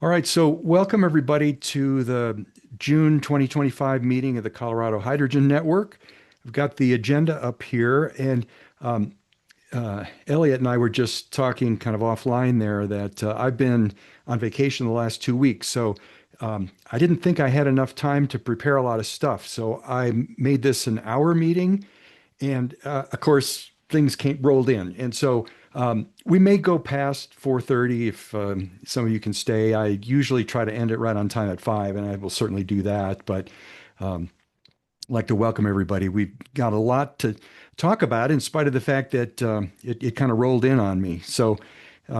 All right, so welcome everybody to the June 2025 meeting of the Colorado Hydrogen Network. I've got the agenda up here, and um, Elliot and I were just talking kind of offline there that I've been on vacation the last 2 weeks, so I didn't think I had enough time to prepare a lot of stuff. So I made this an hour meeting, and of course things came rolled in, and so we may go past 4:30 if some of you can stay. I usually try to end it right on time at 5, and I will certainly do that. But I'd like to welcome everybody. We've got a lot to talk about, in spite of the fact that it kind of rolled in on me. So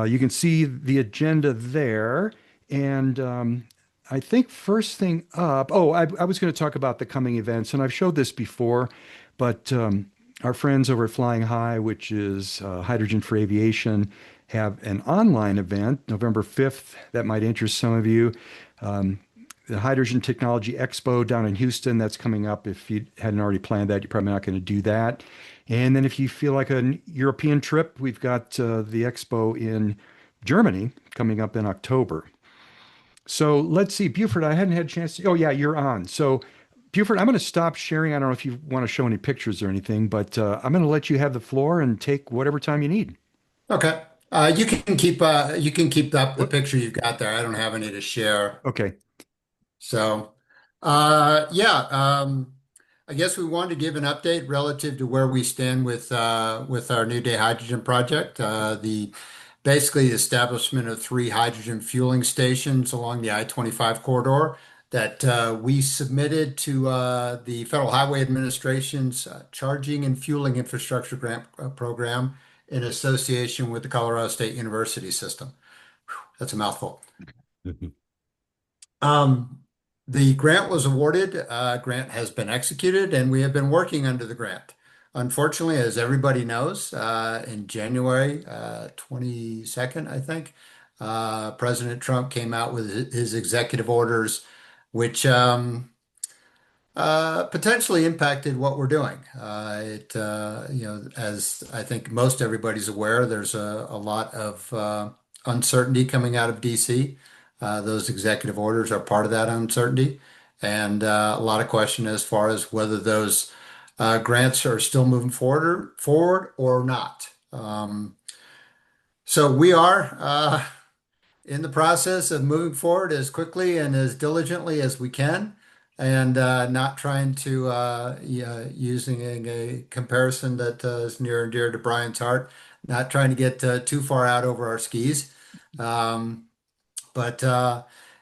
you can see the agenda there, and I think first thing up. Oh, I was going to talk about the coming events, and I've showed this before, but our friends over at Flying High, which is Hydrogen for Aviation, have an online event November 5th that might interest some of you. Um, the Hydrogen Technology Expo down in Houston, that's coming up. If you hadn't already planned that, you're probably not going to do that. And then if you feel like a European trip, we've got the expo in Germany coming up in October. So let's see, Buford, I hadn't had a chance to, oh yeah, you're on. So Buford, I'm going to stop sharing. I don't know if you want to show any pictures or anything, but I'm going to let you have the floor and take whatever time you need. Okay. You can keep up the What? picture you've got there. I don't have any to share. Okay. So yeah, I guess we wanted to give an update relative to where we stand with our New Day Hydrogen project. The basically the establishment of three hydrogen fueling stations along the I-25 corridor that we submitted to the Federal Highway Administration's Charging and Fueling Infrastructure Grant Program in association with the Colorado State University system. That's a mouthful. Um, the grant was awarded, grant has been executed, and we have been working under the grant. Unfortunately, as everybody knows, in January 22nd, I think, President Trump came out with his executive orders, which potentially impacted what we're doing. As I think most everybody's aware, there's a lot of uncertainty coming out of DC. Those executive orders are part of that uncertainty, and a lot of question as far as whether those grants are still moving forward or not. So we are in the process of moving forward as quickly and as diligently as we can, and not trying to using a comparison that is near and dear to Brian's heart, not trying to get too far out over our skis. Um, but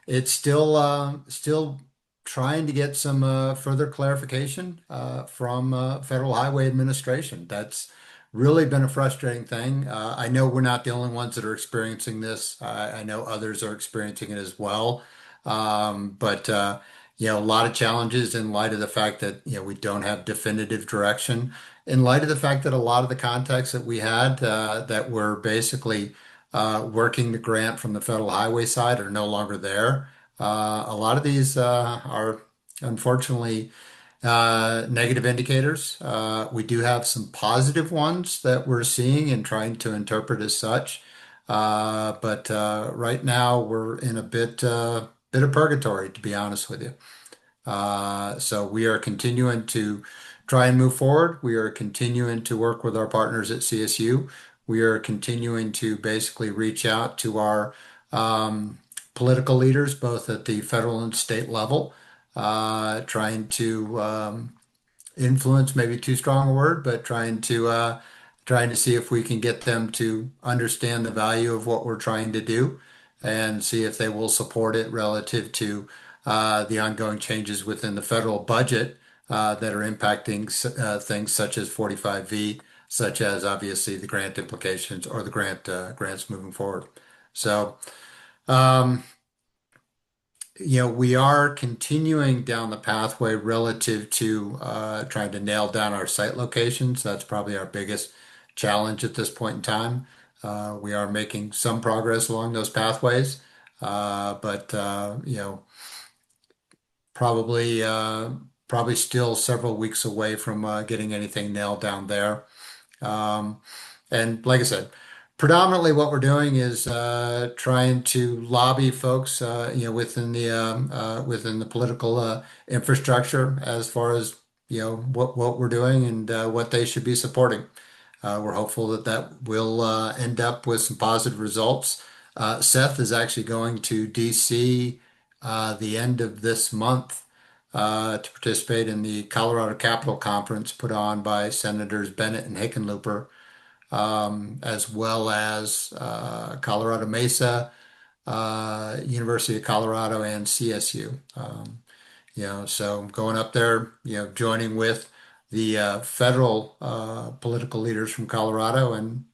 it's still trying to get some further clarification from Federal Highway Administration. That's really been a frustrating thing. I know we're not the only ones that are experiencing this. I know others are experiencing it as well. But a lot of challenges in light of the fact that we don't have definitive direction. In light of the fact that a lot of the contacts that we had that were basically working the grant from the federal highway side are no longer there. A lot of these are unfortunately negative indicators. We do have some positive ones that we're seeing and trying to interpret as such. But right now we're in a bit of purgatory, to be honest with you. So we are continuing to try and move forward. We are continuing to work with our partners at CSU. We are continuing to basically reach out to our political leaders, both at the federal and state level, trying to influence, maybe too strong a word, but trying to see if we can get them to understand the value of what we're trying to do and see if they will support it relative to the ongoing changes within the federal budget that are impacting things such as 45V, such as obviously the grant implications or the grants moving forward. So, um, we are continuing down the pathway relative to trying to nail down our site locations. That's probably our biggest challenge at this point in time. We are making some progress along those pathways, but probably probably still several weeks away from getting anything nailed down there. Um, and like I said, predominantly what we're doing is trying to lobby folks, within the political infrastructure as far as what we're doing and what they should be supporting. We're hopeful that that will end up with some positive results. Seth is actually going to DC the end of this month to participate in the Colorado Capitol Conference put on by Senators Bennett and Hickenlooper, as well as Colorado Mesa, University of Colorado, and CSU. So going up there, joining with the federal political leaders from Colorado and,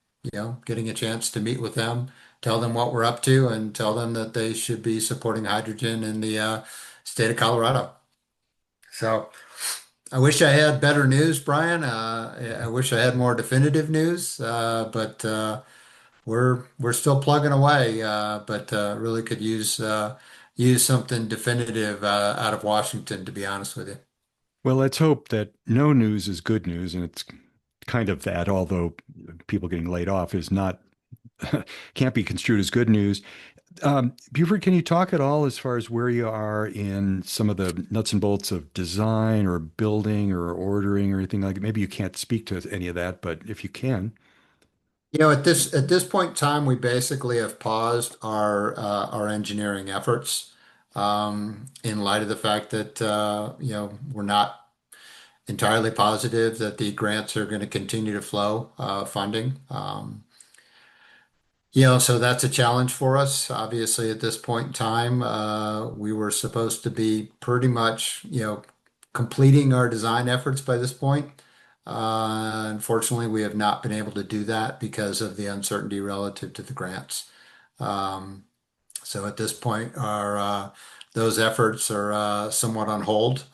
getting a chance to meet with them, tell them what we're up to, and tell them that they should be supporting hydrogen in the state of Colorado. So I wish I had better news, Brian. I wish I had more definitive news, but we're still plugging away. But really could use something definitive out of Washington, to be honest with you. Well, let's hope that no news is good news, and it's kind of that, although people getting laid off is not can't be construed as good news. Buford, can you talk at all as far as where you are in some of the nuts and bolts of design or building or ordering or anything like that? Maybe you can't speak to any of that, but if you can. At this point in time, we basically have paused our engineering efforts in light of the fact that we're not entirely positive that the grants are going to continue to flow funding. So that's a challenge for us. Obviously, at this point in time, we were supposed to be pretty much, completing our design efforts by this point. Unfortunately, we have not been able to do that because of the uncertainty relative to the grants. Um, so at this point, our those efforts are somewhat on hold.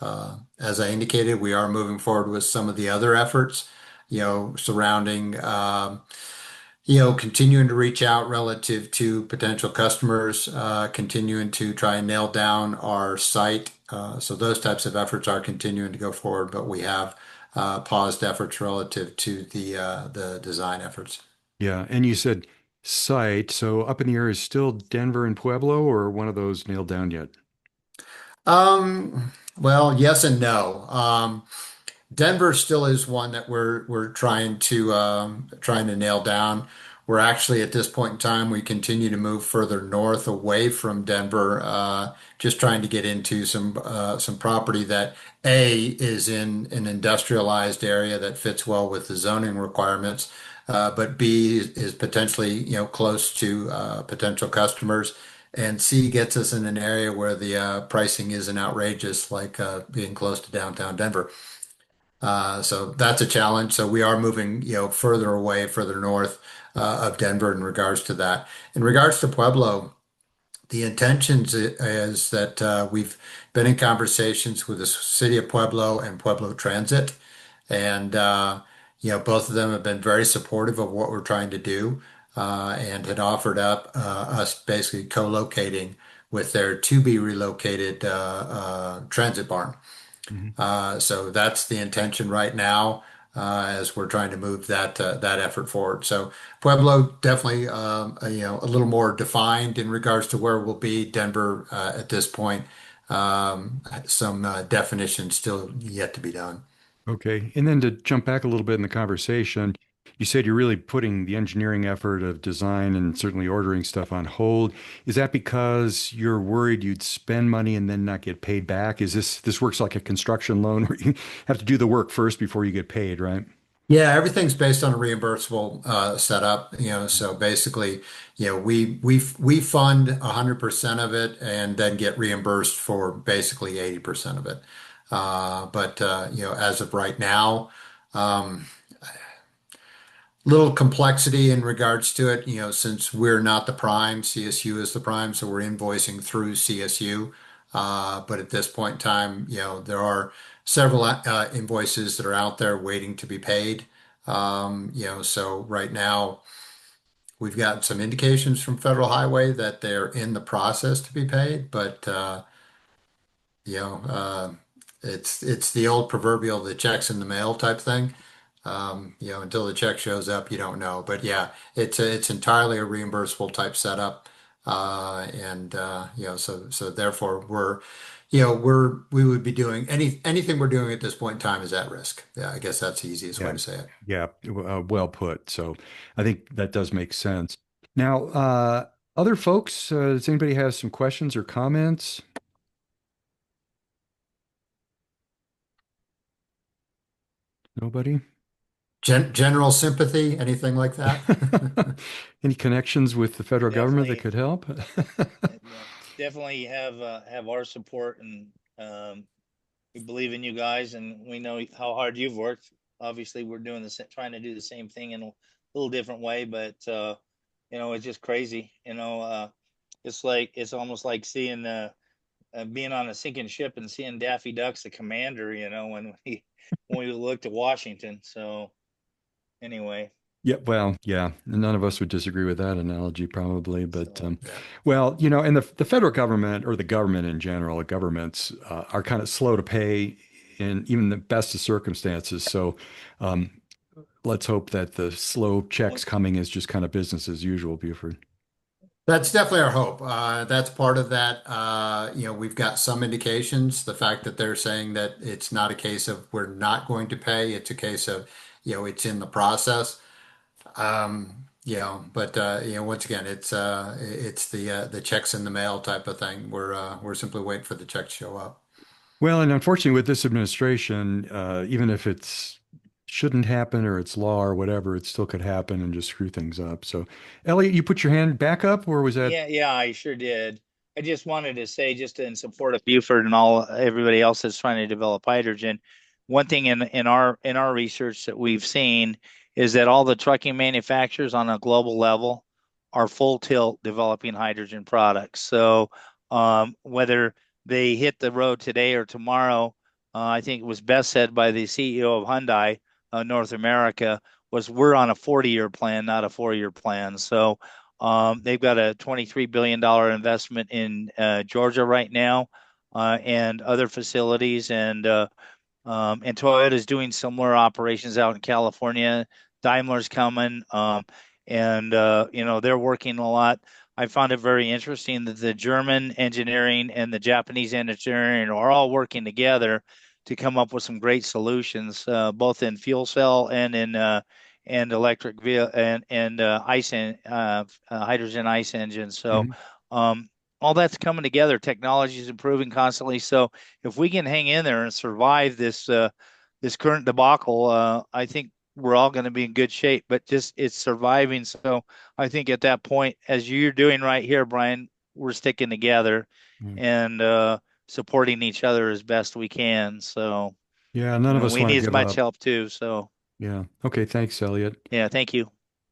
As I indicated, we are moving forward with some of the other efforts, surrounding continuing to reach out relative to potential customers, continuing to try and nail down our site. So those types of efforts are continuing to go forward, but we have paused efforts relative to the design efforts. Yeah, and you said site, so up in the air is still Denver and Pueblo, or one of those nailed down yet? Well, yes and no. Denver still is one that we're trying to nail down. We're actually at this point in time, we continue to move further north away from Denver, just trying to get into some property that A is in an industrialized area that fits well with the zoning requirements, but B is potentially close to potential customers. And C gets us in an area where the pricing isn't outrageous, like being close to downtown Denver. So that's a challenge. So we are moving, further away, further north of Denver in regards to that. In regards to Pueblo, the intentions is that we've been in conversations with the city of Pueblo and Pueblo Transit, and both of them have been very supportive of what we're trying to do, and had offered up us basically co-locating with their to be relocated transit barn. Mhm. So that's the intention right now, as we're trying to move that effort forward. So Pueblo definitely, a little more defined in regards to where we'll be. Denver, at this point, some definition still yet to be done. Okay. And then to jump back a little bit in the conversation, you said you're really putting the engineering effort of design and certainly ordering stuff on hold. Is that because you're worried you'd spend money and then not get paid back? Is this works like a construction loan where you have to do the work first before you get paid, right? Yeah, everything's based on a reimbursable setup. So basically, we fund 100% of it and then get reimbursed for basically 80% of it. But as of right now, um, little complexity in regards to it. Since we're not the prime, CSU is the prime, so we're invoicing through CSU. But at this point in time, there are several invoices that are out there waiting to be paid. So right now we've got some indications from Federal Highway that they're in the process to be paid, but you know, uh, it's the old proverbial the checks in the mail type thing. Until the check shows up, you don't know. But yeah, it's entirely a reimbursable type setup. So therefore we would be doing anything we're doing at this point in time is at risk. Yeah, I guess that's the easiest way Yeah, to say it. yeah, well put. So I think that does make sense. Now, other folks, does anybody have some questions or comments? Nobody? General sympathy, anything like that? Any connections with the federal government that Definitely, could help? yeah, definitely have our support, and we believe in you guys, and we know how hard you've worked. Obviously, we're doing trying to do the same thing in a little different way, but it's just crazy. It's almost like seeing being on a sinking ship and seeing Daffy Duck's the commander. When we looked at Washington. So anyway, Yeah, well, yeah, none of us would disagree with that analogy, probably. But so Yeah. well, and the federal government or the government in general, governments are kind of slow to pay in even the best of circumstances. So um, let's hope that the slow checks coming is just kind of business as usual, Buford. That's definitely our hope. That's part of that. We've got some indications. The fact that they're saying that it's not a case of we're not going to pay, it's a case of, it's in the process. Once again, it's the checks in the mail type of thing. We're simply waiting for the check to show up. Well, and unfortunately, with this administration, even if it's shouldn't happen or it's law or whatever, it still could happen and just screw things up. So, Elliot, you put your hand back up, or was that? yeah, yeah, I sure did. I just wanted to say, just in support of Buford and everybody else that's trying to develop hydrogen, one thing in our research that we've seen is that all the trucking manufacturers on a global level are full tilt developing hydrogen products. So whether they hit the road today or tomorrow, I think it was best said by the CEO of Hyundai North America was we're on a 40-year plan, not a 4-year plan. So they've got a $23 billion investment in Georgia right now, and other facilities, and Toyota's doing similar operations out in California. Daimler's coming, and they're working a lot. I found it very interesting that the German engineering and the Japanese engineering are all working together to come up with some great solutions, both in fuel cell and in and electric vehicle and hydrogen ice engines. So Mhm. um, all that's coming together. Technology is improving constantly. So if we can hang in there and survive this current debacle, I think we're all going to be in good shape. But just it's surviving. So I think at that point, as you're doing right here, Brian, we're sticking together Yeah, and supporting each other as best we can. So yeah, none of us we want to need as give much up. help too. So Yeah. Okay, thanks, Elliot. yeah, thank you.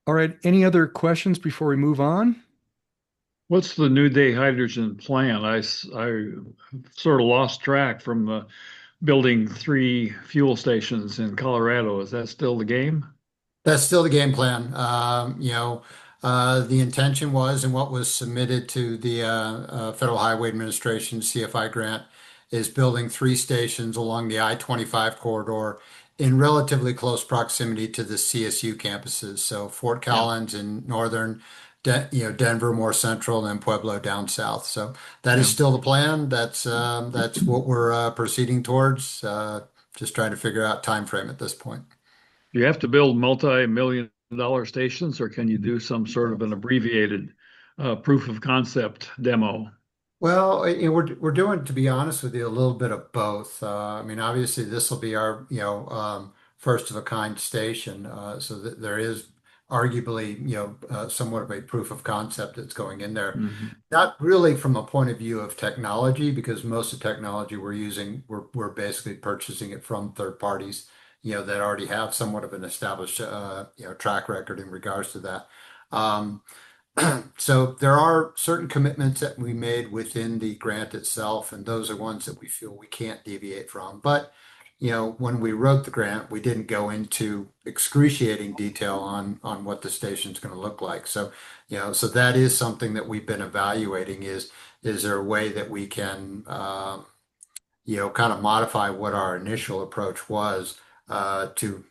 All right, any other questions before we move on? What's the New Day hydrogen plan? I sort of lost track from building 3 fuel stations in Colorado. Is that still the game? That's still the game plan. The intention was, and what was submitted to the Federal Highway Administration CFI grant is building 3 stations along the I-25 corridor in relatively close proximity to the CSU campuses. So Fort Yeah. Collins in northern, Denver more central, and Pueblo down south. So that is Yeah. still the plan. That's what we're proceeding towards. Just trying to figure out time frame at this point. Do you have to build multi-million-dollar stations, or can you do some sort of an abbreviated proof of concept demo? Well, we're doing, to be honest with you, a little bit of both. I mean, obviously, this will be our, first of a kind station. So that there is arguably, somewhat of a proof of concept that's going in there. Mhm. Not really from a point of view of technology, because most of the technology we're using, we're basically purchasing it from third parties, that already have somewhat of an established, track record in regards to that. Um, So there are certain commitments that we made within the grant itself, and those are ones that we feel we can't deviate from. But, when we wrote the grant, we didn't go into excruciating detail on what the station's going to look like. So, so that is something that we've been evaluating is there a way that we can, kind of modify what our initial approach was, to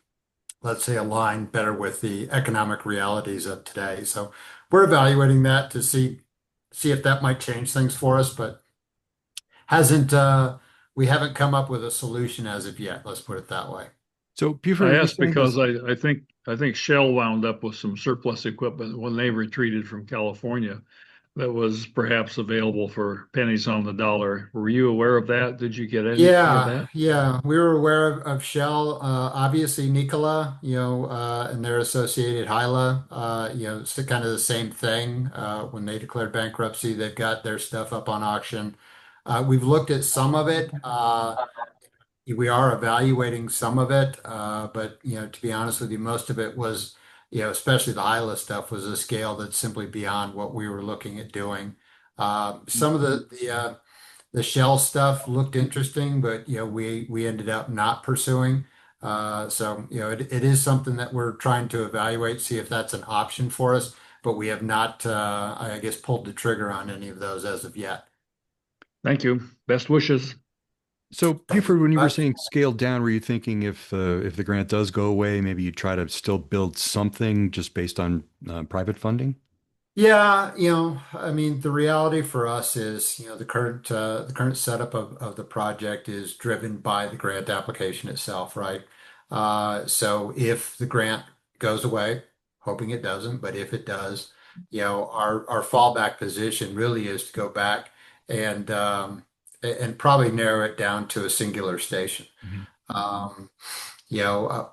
let's say, align better with the economic realities of today. So we're evaluating that to see if that might change things for us, but hasn't we haven't come up with a solution as of yet. Let's put it that way. So Buford, I are you asked saying because this? I think Shell wound up with some surplus equipment when they retreated from California that was perhaps available for pennies on the dollar. Were you aware of that? Did you get any of Yeah, that? yeah, we were aware of Shell, obviously Nikola, and their associated Hyla, it's kind of the same thing. When they declared bankruptcy, they've got their stuff up on auction. We've looked at some of it. We are evaluating some of it, but to be honest with you, most of it was, especially the Hyla stuff, was a scale that's simply beyond what we were looking at doing. Some of the shell stuff looked interesting, but we ended up not pursuing. So it is something that we're trying to evaluate, see if that's an option for us, but we have not, I guess, pulled the trigger on any of those as of yet. Thank you. Best wishes. So Thank you Buford, when very you were much. saying scaled down, were you thinking if the grant does go away, maybe you try to still build something just based on private funding? Yeah, I mean, the reality for us is, the current setup of the project is driven by the grant application itself, right? So if the grant goes away, hoping it doesn't, but if it does, our fallback position really is to go back and and probably narrow it down to a singular station. Mhm. Um,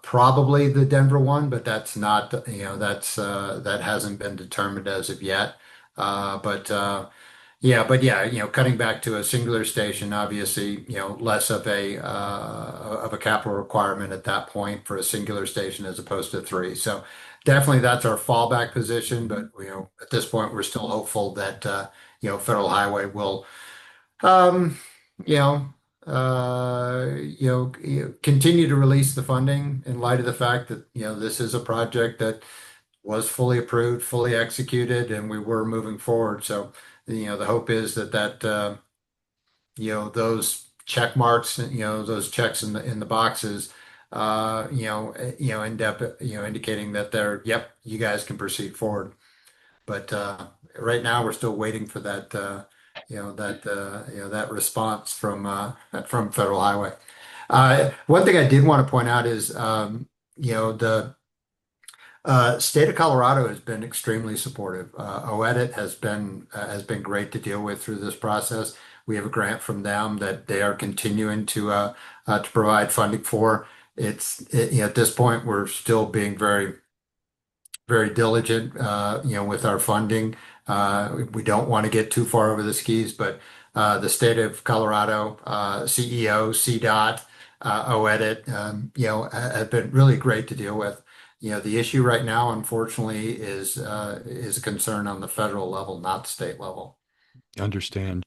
probably the Denver one, but that's not, that hasn't been determined as of yet. But yeah, cutting back to a singular station, obviously, less of a capital requirement at that point for a singular station as opposed to three. So definitely that's our fallback position. But at this point, we're still hopeful that Federal Highway will um, you know, continue to release the funding in light of the fact that, this is a project that was fully approved, fully executed, and we were moving forward. So, the hope is that those check marks, those checks in the boxes, end up, indicating that yep, you guys can proceed forward. But right now, we're still waiting for that response from Federal Highway. One thing I did want to point out is, the state of Colorado has been extremely supportive. OEDIT has been great to deal with through this process. We have a grant from them that they are continuing to provide funding for. At this point, we're still being very very diligent, with our funding. We don't want to get too far over the skis, but the state of Colorado, CEO, CDOT, OEDIT, have been really great to deal with. The issue right now, unfortunately, is a concern on the federal level, not the state level. Understand.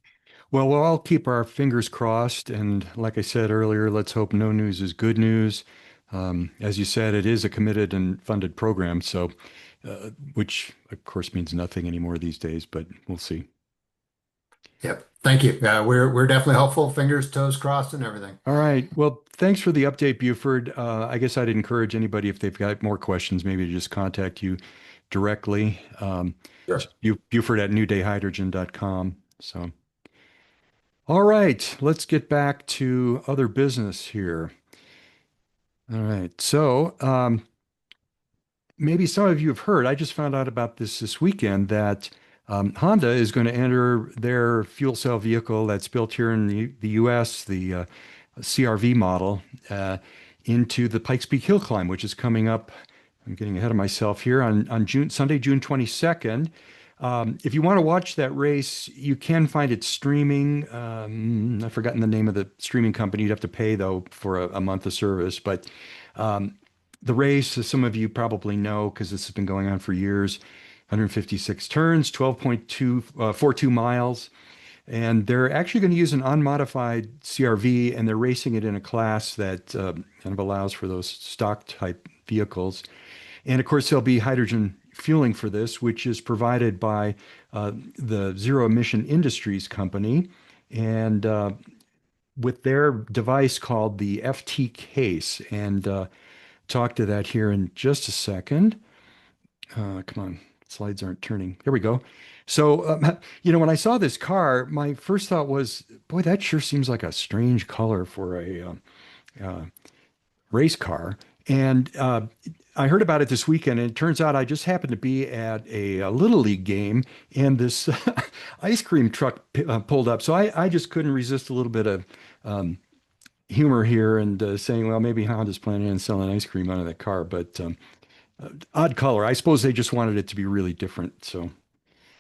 Well, we'll all keep our fingers crossed. And like I said earlier, let's hope no news is good news. As you said, it is a committed and funded program, so which of course means nothing anymore these days, but we'll see. Yep. Thank you. We're definitely hopeful. Fingers, toes crossed, and everything. All right. Well, thanks for the update, Buford. I guess I'd encourage anybody if they've got more questions, maybe to just contact you directly. Sure. Just Buford at newdayhydrogen.com. So, all right, let's get back to other business here. All right. So, maybe some of you have heard, I just found out about this weekend that Honda is going to enter their fuel cell vehicle that's built here in the US, the CRV model, into the Pikes Peak Hill Climb, which is coming up. I'm getting ahead of myself here on Sunday, June 22nd. If you want to watch that race, you can find it streaming. I've forgotten the name of the streaming company. You'd have to pay, though, for a month of service. But um, the race, as some of you probably know, because this has been going on for years, 156 turns, 12.242 miles. And they're actually going to use an unmodified CRV, and they're racing it in a class that kind of allows for those stock type vehicles. And of course, there'll be hydrogen fueling for this, which is provided by the Zero Emission Industries Company. And with their device called the FT case. And talk to that here in just a second. Come on, slides aren't turning. There we go. So, when I saw this car, my first thought was, boy, that sure seems like a strange color for a uh, race car. And I heard about it this weekend, and it turns out I just happened to be at a Little League game, and this ice cream truck pulled up. So I just couldn't resist a little bit of humor here and saying, well, maybe Honda's planning on selling ice cream out of that car, but odd color. I suppose they just wanted it to be really different. So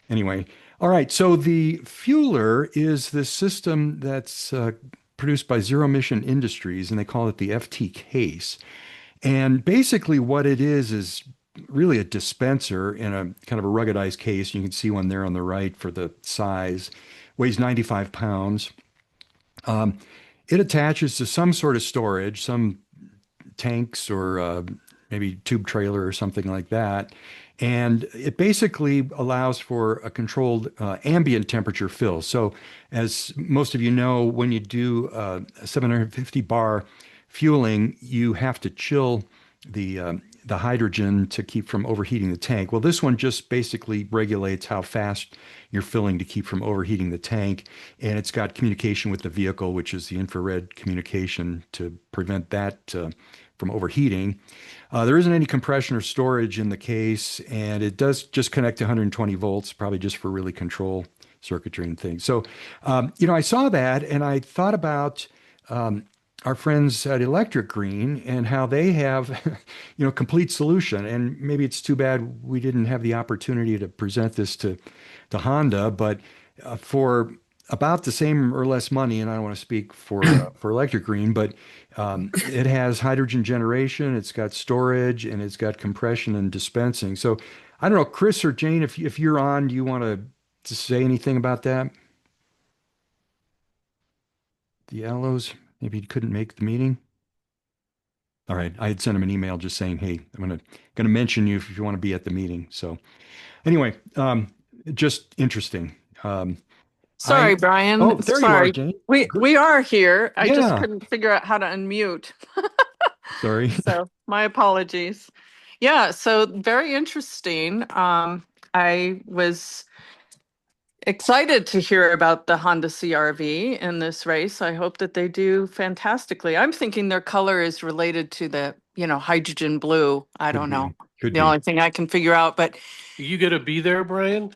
anyway, all right. So the fueler is this system that's produced by Zero Emission Industries, and they call it the FT case. And basically, what it is really a dispenser in a kind of a ruggedized case. You can see one there on the right for the size. Weighs 95 pounds. Um, it attaches to some sort of storage, some tanks or maybe tube trailer or something like that. And it basically allows for a controlled ambient temperature fill. So, as most of you know, when you do a 750 bar fueling, you have to chill the hydrogen to keep from overheating the tank. Well, this one just basically regulates how fast you're filling to keep from overheating the tank, and it's got communication with the vehicle, which is the infrared communication to prevent that from overheating. There isn't any compression or storage in the case, and it does just connect to 120 volts, probably just for really control circuitry and things. So, I saw that and I thought about our friends at Electric Green and how they have, complete solution. And maybe it's too bad we didn't have the opportunity to present this to Honda, but for about the same or less money, and I don't want to speak for Electric Green, but it has hydrogen generation, it's got storage, and it's got compression and dispensing. So I don't know, Chris or Jane, if you're on, do you want to say anything about that? The Allos, maybe he couldn't make the meeting. All right, I had sent him an email just saying, "Hey, I'm gonna mention you if you want to be at the meeting." So anyway, just interesting. Sorry, I Brian. Oh, there you are, Sorry. Jane. We are here. I just Yeah, couldn't figure out how to unmute. sorry. So my apologies. Yeah, so very interesting. I was excited to hear about the Honda CRV in this race. I hope that they do fantastically. I'm thinking their color is related to the, hydrogen blue. I Could don't know. be, could The be. only thing I can figure out, but You gonna be there, Brian?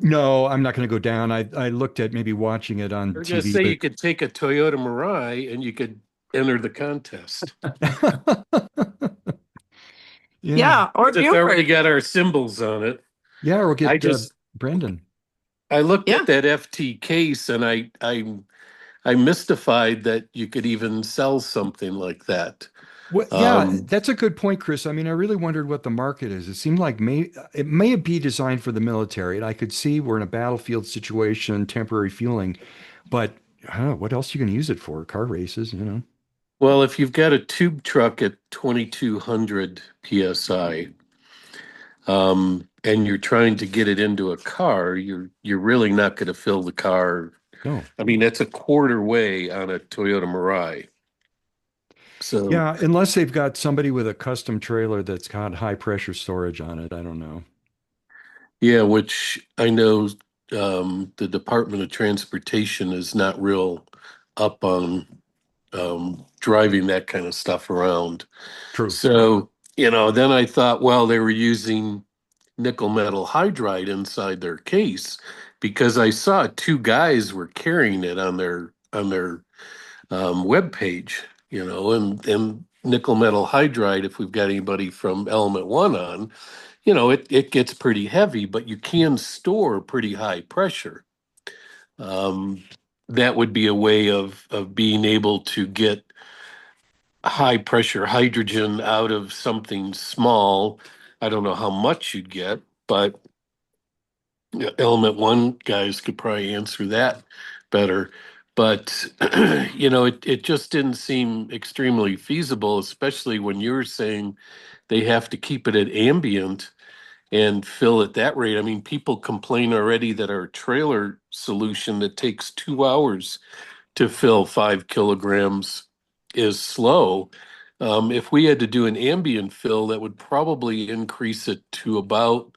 No, I'm not going to go down. I looked at maybe watching it on I was gonna TV, say you could take a Toyota Mirai and you could enter the contest. but yeah, yeah, or It's already Buford. got our symbols on it. yeah, or I get just Brendan. I looked Yeah. at that FT case and I'm mystified that you could even sell something like that. Well, yeah, Um, that's a good point, Chris. I mean, I really wondered what the market is. It seemed like it may be designed for the military, and I could see we're in a battlefield situation, temporary fueling, but what else you can use it for? Car races. well, if you've got a tube truck at 2200 psi, and you're trying to get it into a car, you're really not going to fill the car. No. I mean, that's a quarter way on a Toyota Mirai. So Yeah, unless they've got somebody with a custom trailer that's got high pressure storage on it. I don't know. yeah, which I know the Department of Transportation is not real up on driving that kind of stuff around. True. So, then I thought, well, they were using nickel metal hydride inside their case because I saw two guys were carrying it on their web page, and nickel metal hydride. If we've got anybody from Element One on, it gets pretty heavy, but you can store pretty high pressure. Um, that would be a way of being able to get high pressure hydrogen out of something small. I don't know how much you'd get, but Element One guys could probably answer that better. But it just didn't seem extremely feasible, especially when you were saying they have to keep it at ambient and fill at that rate. I mean, people complain already that our trailer solution that takes 2 hours to fill 5 kilograms is slow. If we had to do an ambient fill, that would probably increase it to about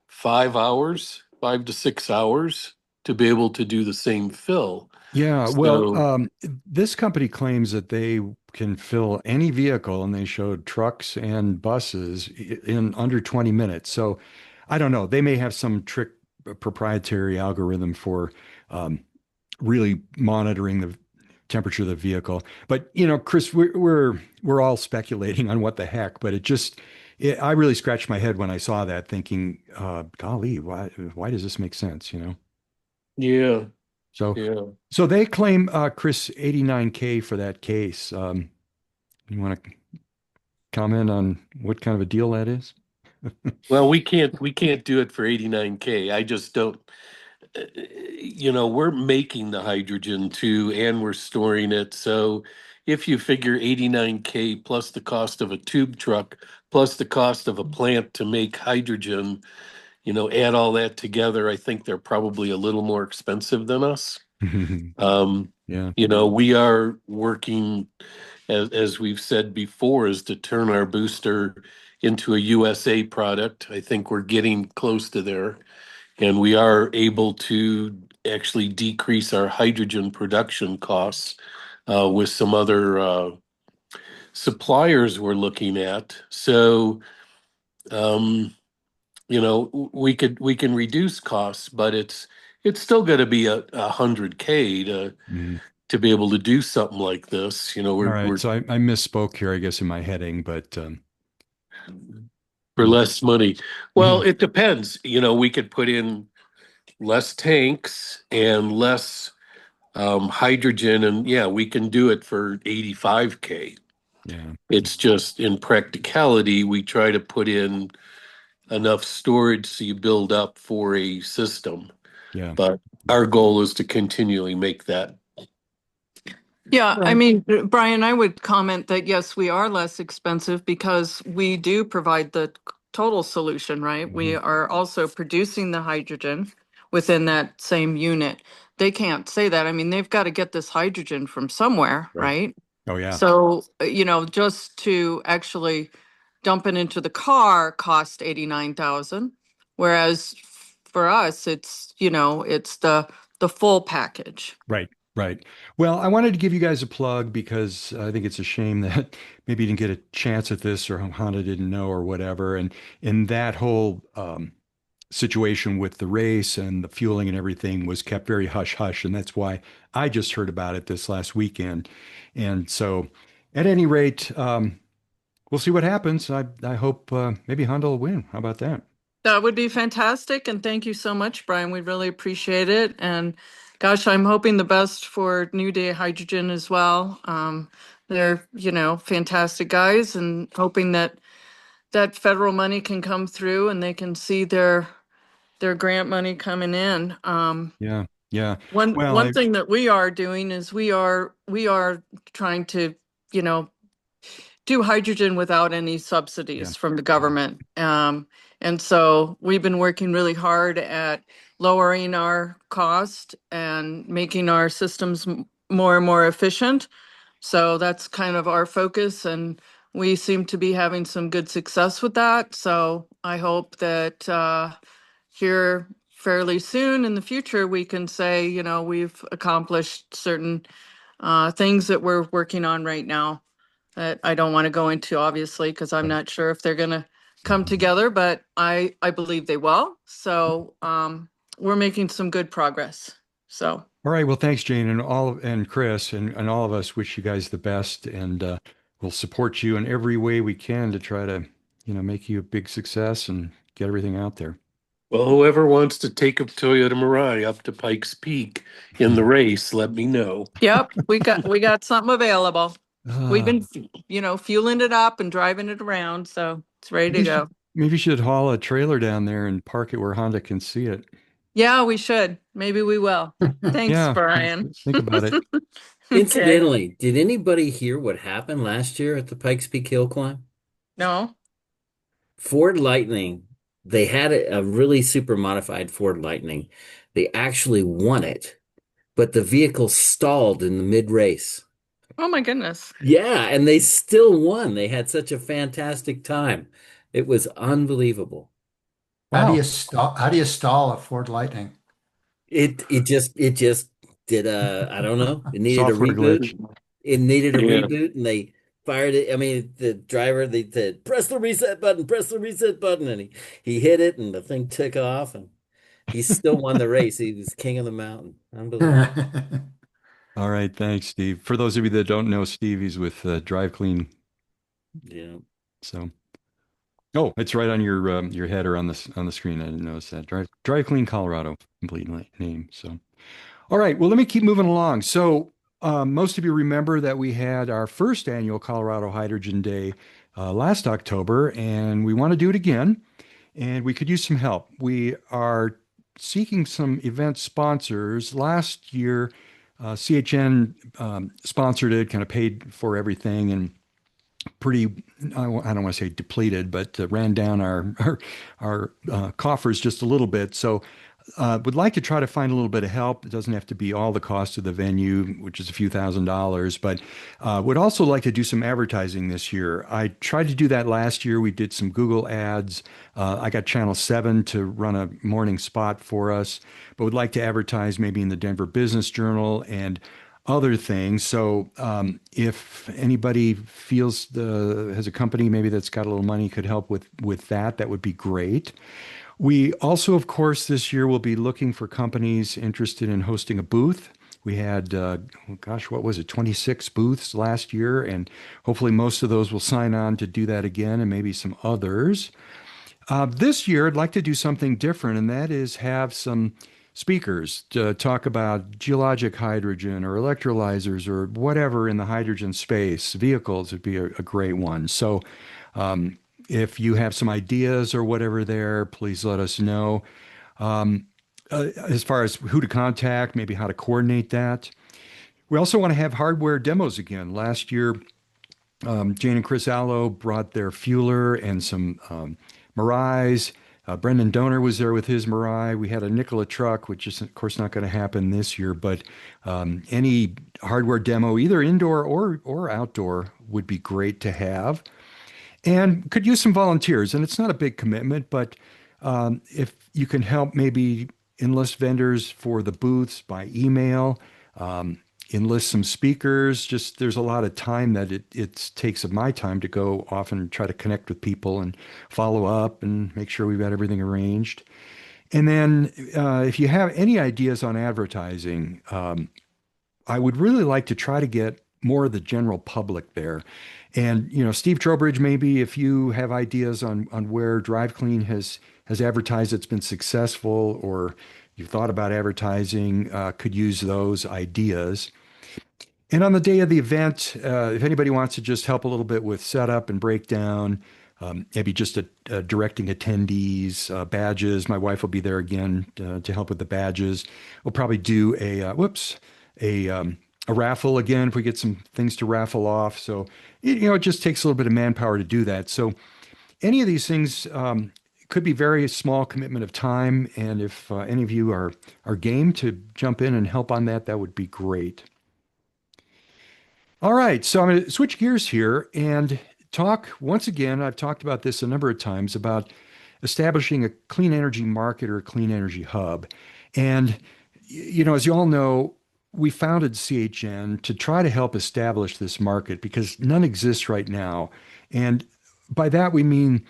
5 hours, 5 to 6 hours to be able to do the same fill. Yeah, well, So, this company claims that they can fill any vehicle, and they showed trucks and buses in under 20 minutes. So I don't know. They may have some trick proprietary algorithm for really monitoring the temperature of the vehicle. But Chris, we're all speculating on what the heck. But I really scratched my head when I saw that, thinking, golly, why does this make sense? yeah, So yeah. so they claim, Chris, 89K for that case. You want to comment on what kind of a deal that is? Well, we can't do it for 89K. I just don't, we're making the hydrogen too, and we're storing it. So if you figure 89K plus the cost of a tube truck, plus the cost of a plant to make hydrogen, add all that together, I think they're probably a little more expensive than us. Um, Yeah, we are working, as we've said before, is to turn our booster into a USA product. I think we're getting close to there, and we are able to actually decrease our hydrogen production costs with some other suppliers we're looking at. So, we can reduce costs, but it's still going to be a 100K mhm. to be able to do something like this. All We're right. we're So I misspoke here, I guess, in my heading, but for well, less money. Well, mhm. it depends. We could put in less tanks and less hydrogen, and yeah, we can do it for 85K. Yeah, It's just in practicality, we try to put in enough storage so you build up for a system. yeah. But our goal is to continually make that. Yeah, I Right. mean, Brian, I would comment that yes, we are less expensive because we do provide the total solution, right? We Mhm. are also producing the hydrogen within that same unit. They can't say that. I mean, they've got to get this hydrogen from somewhere, Right. right? Oh, yeah. So, just to actually dump it into the car cost 89,000, whereas for us, it's the full package. Right. Right. Well, I wanted to give you guys a plug because I think it's a shame that maybe you didn't get a chance at this, or Honda didn't know, or whatever. And in that whole situation with the race and the fueling and everything was kept very hush hush. And that's why I just heard about it this last weekend. And so, at any rate, we'll see what happens. I hope maybe Honda will win. How about that? That would be fantastic. And thank you so much, Brian. We really appreciate it. And gosh, I'm hoping the best for New Day Hydrogen as well. They're, fantastic guys, and hoping that that federal money can come through and they can see their grant money coming in. Yeah. Yeah. Well, One thing that we are doing is we are trying to, you know, do hydrogen without any yeah. subsidies from the government. And so we've been working really hard at lowering our cost and making our systems more and more efficient. So that's kind of our focus, and we seem to be having some good success with that. So I hope that here fairly soon in the future, we can say, we've accomplished certain things that we're working on right now that I don't want to go into, obviously, because I'm Right. not sure if they're going to come Mhm. together, but I believe they will. So we're making some good progress. So All right. Well, thanks, Jane, and Chris, and all of us wish you guys the best, and we'll support you in every way we can to try to, make you a big success and get everything out there. Well, whoever wants to take a Toyota Mirai up to Pikes Peak in the race, let me know. yep, we got something available. We've Ah, been, fueling it up and driving it around, so it's ready to go. maybe you should haul a trailer down there and park it where Honda can see it. Yeah, we should. Maybe we will. Thanks, Yeah, Brian. think about it. Okay. Incidentally, did anybody hear what happened last year at the Pikes Peak Hill Climb? No? Ford Lightning, they had a really super modified Ford Lightning. They actually won it, but the vehicle stalled in the mid-race. Oh my goodness. Yeah, and they still won. They had such a fantastic time. It was unbelievable. Wow. How do you stall a Ford Lightning? It just did a, I don't know. It needed a Software reboot. glitch. It needed a Yeah. reboot and they fired it. I mean, the driver, they said, press the reset button, and he hit it and the thing took off and he still won the race. He was king of the mountain. Unbelievable. All right, thanks, Steve. For those of you that don't know Steve, he's with Drive Clean. Yeah. So, oh, it's right on your header on the screen. I didn't notice that. Drive Clean Colorado, complete name. So, all right. Well, let me keep moving along. So, most of you remember that we had our first annual Colorado Hydrogen Day last October, and we want to do it again. And we could use some help. We are seeking some event sponsors. Last year, CHN sponsored it, kind of paid for everything, and pretty, I don't want to say depleted, but ran down our coffers just a little bit. So would like to try to find a little bit of help. It doesn't have to be all the cost of the venue, which is a few $1,000s, but would also like to do some advertising this year. I tried to do that last year. We did some Google ads. I got Channel 7 to run a morning spot for us, but would like to advertise maybe in the Denver Business Journal and other things. So if anybody feels has a company maybe that's got a little money could help with that, that would be great. We also, of course, this year will be looking for companies interested in hosting a booth. We had, gosh, what was it, 26 booths last year, and hopefully most of those will sign on to do that again, and maybe some others. This year, I'd like to do something different, and that is have some speakers to talk about geologic hydrogen or electrolyzers or whatever in the hydrogen space. Vehicles would be a great one. So, if you have some ideas or whatever there, please let us know. As far as who to contact, maybe how to coordinate that. We also want to have hardware demos again. Last year, Jane and Chris Allo brought their Fueler and some Mirais. Brendan Donor was there with his Mirai. We had a Nikola truck, which is, of course, not going to happen this year, but any hardware demo, either indoor or outdoor, would be great to have. And could use some volunteers. And it's not a big commitment, but if you can help maybe enlist vendors for the booths by email, enlist some speakers. Just there's a lot of time that it takes of my time to go off and try to connect with people and follow up and make sure we've got everything arranged. And then if you have any ideas on advertising, I would really like to try to get more of the general public there. And, Steve Trowbridge, maybe if you have ideas on where Drive Clean has advertised it's been successful, or you've thought about advertising, could use those ideas. And on the day of the event, if anybody wants to just help a little bit with setup and breakdown, maybe just directing attendees, badges. My wife will be there again to help with the badges. We'll probably do a raffle again if we get some things to raffle off. So, it just takes a little bit of manpower to do that. So any of these things could be very small commitment of time. And if any of you are game to jump in and help on that, that would be great. All right, so I'm going to switch gears here and talk once again. I've talked about this a number of times about establishing a clean energy market or a clean energy hub. And, as you all know, we founded CHN to try to help establish this market because none exists right now. And by that, we mean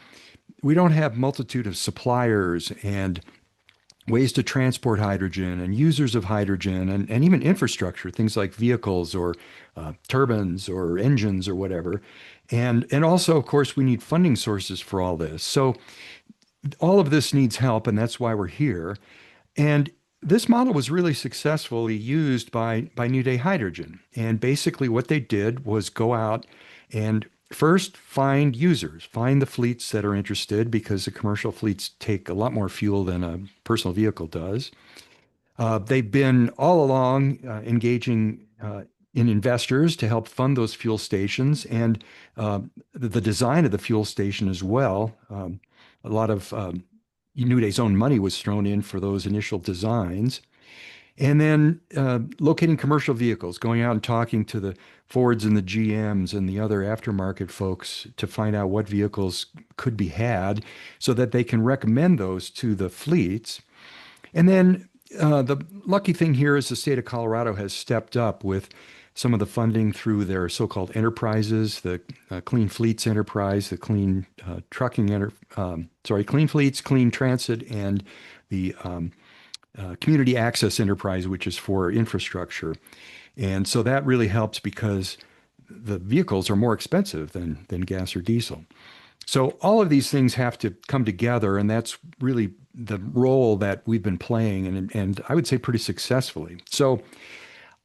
we don't have multitude of suppliers and ways to transport hydrogen and users of hydrogen and even infrastructure, things like vehicles or turbines or engines or whatever. And also, of course, we need funding sources for all this. So all of this needs help, and that's why we're here. And this model was really successfully used by New Day Hydrogen. And basically what they did was go out and first find users, find the fleets that are interested, because the commercial fleets take a lot more fuel than a personal vehicle does. They've been all along engaging in investors to help fund those fuel stations and the design of the fuel station as well. A lot of New Day's own money was thrown in for those initial designs. And then locating commercial vehicles, going out and talking to the Fords and the GMs and the other aftermarket folks to find out what vehicles could be had so that they can recommend those to the fleets. And then the lucky thing here is the state of Colorado has stepped up with some of the funding through their so-called enterprises, the Clean Fleets Enterprise, the Clean Fleets, Clean Transit, and the Community Access Enterprise, which is for infrastructure. And so that really helps because the vehicles are more expensive than gas or diesel. So all of these things have to come together, and that's really the role that we've been playing, and I would say pretty successfully. So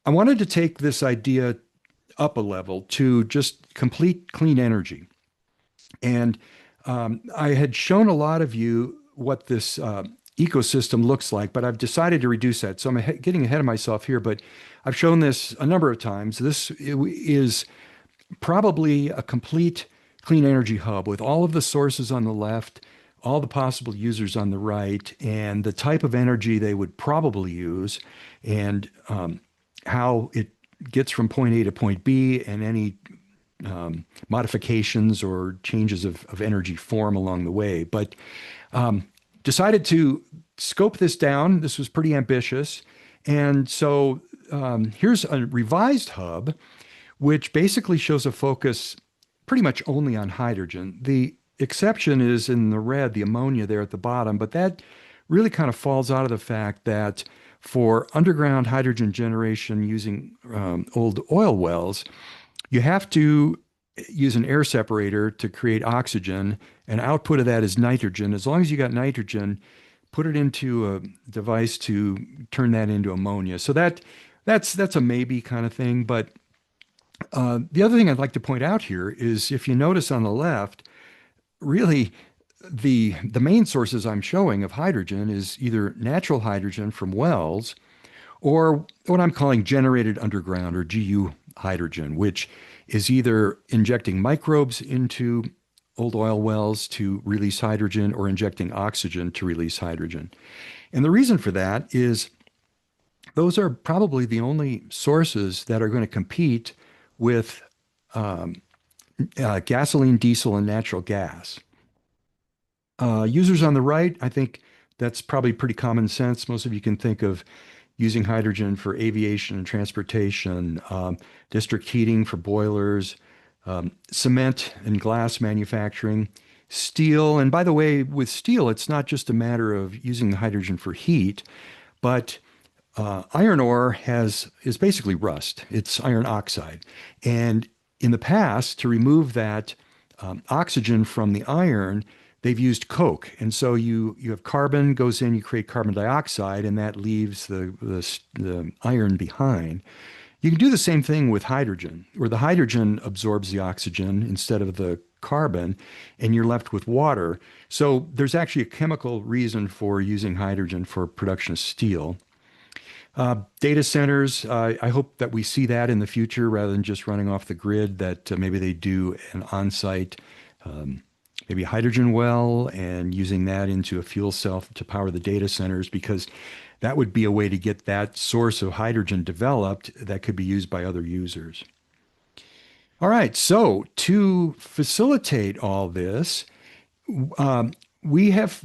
I wanted to take this idea up a level to just complete clean energy. And I had shown a lot of you what this ecosystem looks like, but I've decided to reduce that. So I'm getting ahead of myself here, but I've shown this a number of times. This is probably a complete clean energy hub with all of the sources on the left, all the possible users on the right, and the type of energy they would probably use, and how it gets from point A to point B, and any modifications or changes of energy form along the way. But decided to scope this down. This was pretty ambitious. And so here's a revised hub, which basically shows a focus pretty much only on hydrogen. The exception is in the red, the ammonia there at the bottom, but that really kind of falls out of the fact that for underground hydrogen generation using old oil wells, you have to use an air separator to create oxygen, and output of that is nitrogen. As long as you got nitrogen, put it into a device to turn that into ammonia. So that's a maybe kind of thing. But the other thing I'd like to point out here is if you notice on the left, really the main sources I'm showing of hydrogen is either natural hydrogen from wells or what I'm calling generated underground, or GU hydrogen, which is either injecting microbes into old oil wells to release hydrogen or injecting oxygen to release hydrogen. And the reason for that is those are probably the only sources that are going to compete with gasoline, diesel, and natural gas. Users on the right, I think that's probably pretty common sense. Most of you can think of using hydrogen for aviation and transportation, district heating for boilers, cement and glass manufacturing, steel. And by the way, with steel, it's not just a matter of using the hydrogen for heat, but iron ore is basically rust. It's iron oxide. And in the past, to remove that oxygen from the iron, they've used coke. And so you have carbon goes in, you create carbon dioxide, and that leaves the iron behind. You can do the same thing with hydrogen, where the hydrogen absorbs the oxygen instead of the carbon, and you're left with water. So there's actually a chemical reason for using hydrogen for production of steel. Data centers, I hope that we see that in the future rather than just running off the grid, that maybe they do an on-site maybe a hydrogen well and using that into a fuel cell to power the data centers, because that would be a way to get that source of hydrogen developed that could be used by other users. All right, so to facilitate all this, we have